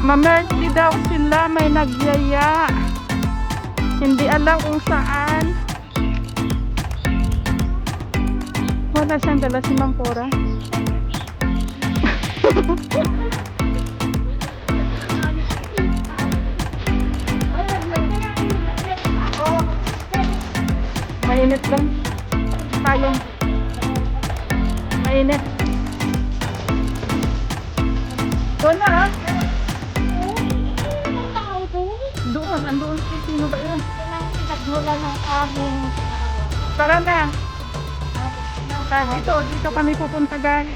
Mamerti daw sila, may nagyaya. Hindi alam kung saan. Wala siyang dala si Mang Cora. Mainit lang. Tayong. Mainit. Doon na ha. Doon. Andoon. Sino ba yun? Nagmula ng aming Tara na. Dito kami pupunta guys.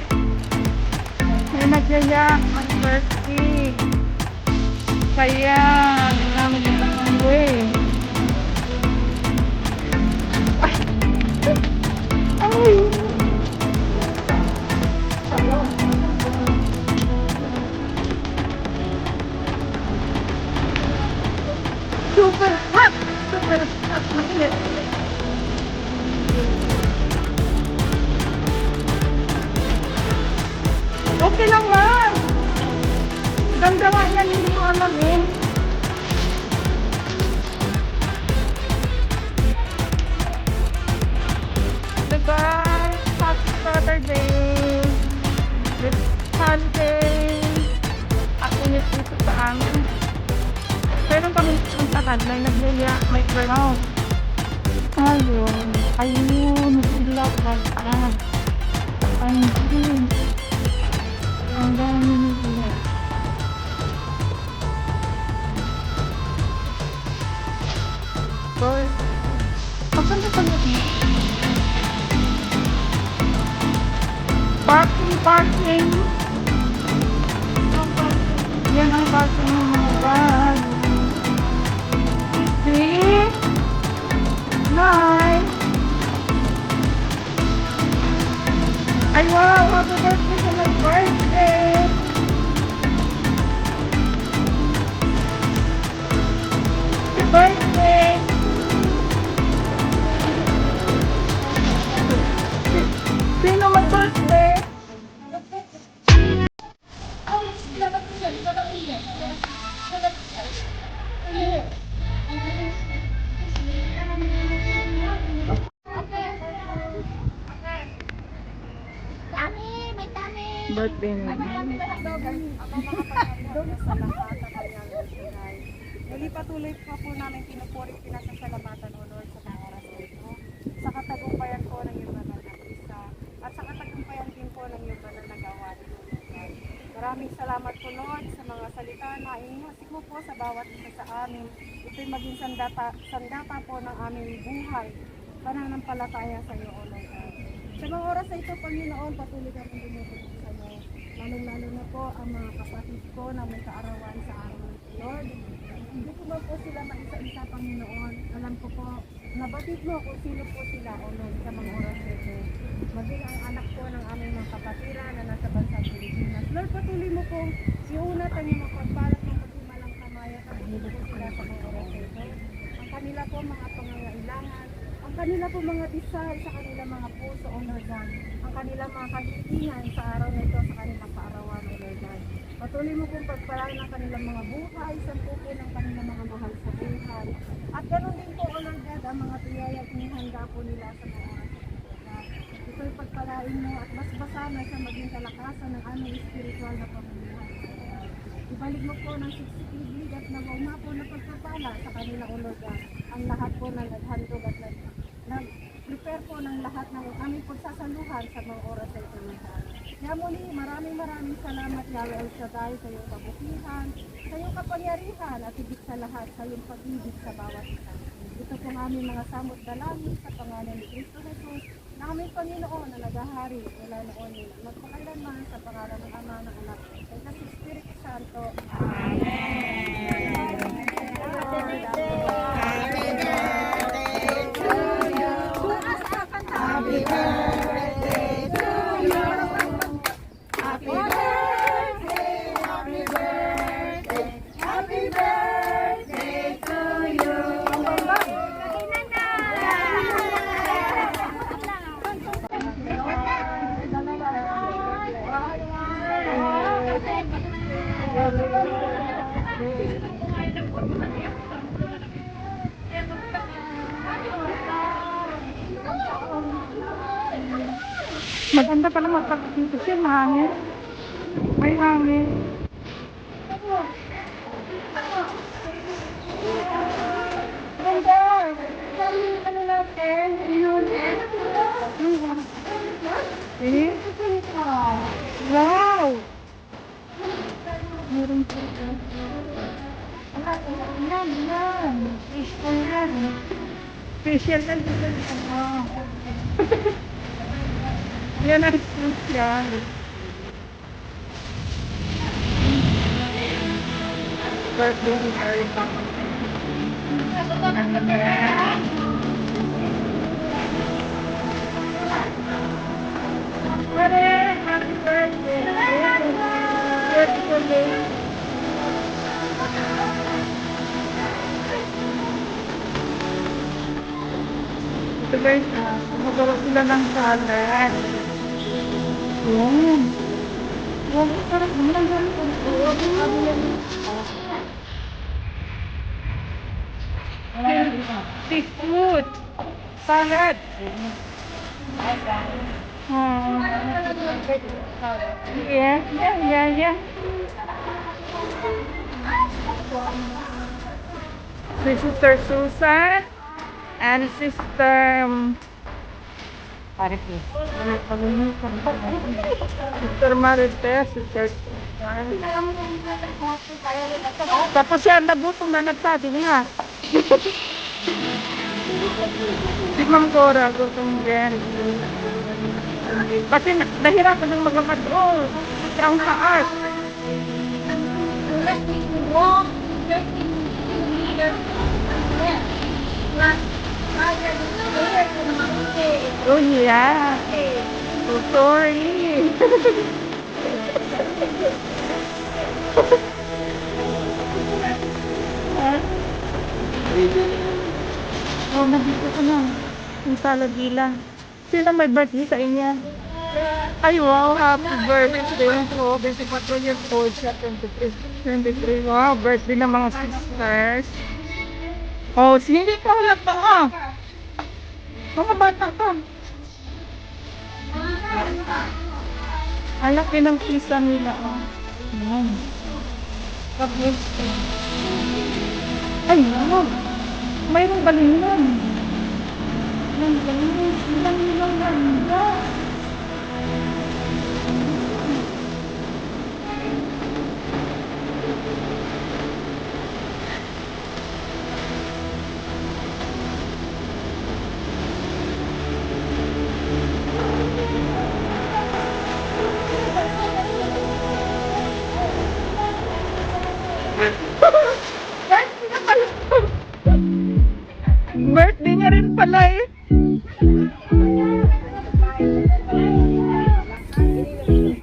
May nagyaya. May birthday. Kaya, namin yung way. Ay! Super hot! Super hot! Mainit! Okay lang man! Damdaman yan, hindi mo alam eh. Diba? Happy Saturday! It's Sunday! Ako nyo dito sa amin. Meron kami puntahan, may naglaya, may ground. Ayun, ayun, sila pag-aan. Ayun, ang dami nila. Boy, maganda pa niya. Parking. Yan ang parking ng mga bag. 3, 9. Ay wow, happy birthday sa my birthday. Happy birthday. Sino mag-birthday? Birthday niya. Muli patuloy pa po namin pinupuri pinasasalamatan o Lord sa mga oras na ito. Sa katagumpayan po ng iyong banal na isa at sa katagumpayan din po ng iyong banal na gawain. Maraming salamat po Lord sa mga salita na inihasik mo po sa bawat isa sa amin. Ito'y maging sandata po ng aming buhay. Pananampalataya sa iyo o Lord. Sa mga oras na ito, Panginoon, patuloy kami dinutulong sa iyo. Lalong-lalo na po ang mga kapatid ko na may kaarawan sa araw ng Lord. Hindi ko ba po sila maisa-isa, Panginoon. Alam ko po, nabatid mo kung sino po sila, O Lord, sa mga oras na ito. Maging ang anak po ng aming mga kapatiran na nasa bansang Pilipinas. Lord, patuloy mo po iunat ang iyong mapagbalat ng paghimalang kamay at patuloy po sila sa mga oras na ito. Ang kanila po mga pangangailangan, ang kanila po mga desire sa kanila mga puso, O Lord God. Ang kanilang mga kahilingan sa araw na ito, sa kanilang kaarawan, O Lord God. Patuloy mo pong pagpalain ng kanilang mga buhay, sampu po ng kanilang mga mahal sa buhay. At ganoon din po, O Lord God, ang mga tiyaya at inihanda po nila sa mga oras na ito. Ito'y pagpalain mo at basbasana sa maging kalakasan ng aming spiritual na pamumuhay. Ibalik mo po ng siksik at nag-umapo na pagpapala sa kanila, O Lord God. Ang lahat po na naghandog at nag-prepare po ng lahat ng aming pagsasaluhan sa mga oras na ito. Kaya muli, maraming salamat, Yahweh El Shaddai, sa iyong kabutihan, sa iyong kapangyarihan at higit sa lahat, sa iyong pag-ibig sa bawat isa. Ito po ang aming mga samot dalangin sa pangalan ni Cristo Jesus, na aming Panginoon na naghahari mula noon magpakailanman sa pangalan ng Ama, ng Anak, at ng Espiritu Santo. Amen. Happy birthday to you. Happy birthday, happy birthday, happy birthday to you. Maganda pala magpapakita siya, mahangin. May hangin. Ganda! Ano natin? Yun. Eh? Wow! Meron po. Yan. Peaceful yan. Special na dito. Yan ang special. Birthday ni Erika. Happy birthday! Beautiful day! Ito guys, magawa sila ng salad. Yan. Yan, sarap naman ang seafood salad. Yeah. This is Sister Susan and Sister Sister Marites, Sister Susan. Tapos yan, nabutong na nagsabi niya. Si Ma'am Cora, gutom din. Kasi nahirapan ng maglamat. Oh, kasi ang taas. Oh yeah. So sorry. Oh, nandito ko na. Yung salagila. Sila may birthday sa inyo. Ay, wow. Happy birthday. Oh, 24 years old siya. 23. Wow, birthday ng mga sisters. Oh, hindi ka wala pa ah. Mga bata ka. Ang laki ng pisa nila. Oh. Yan. Tapos, ay, wow. Mayroong balinan. Ang galing. Ilang ganda. Birthday niya rin pala eh.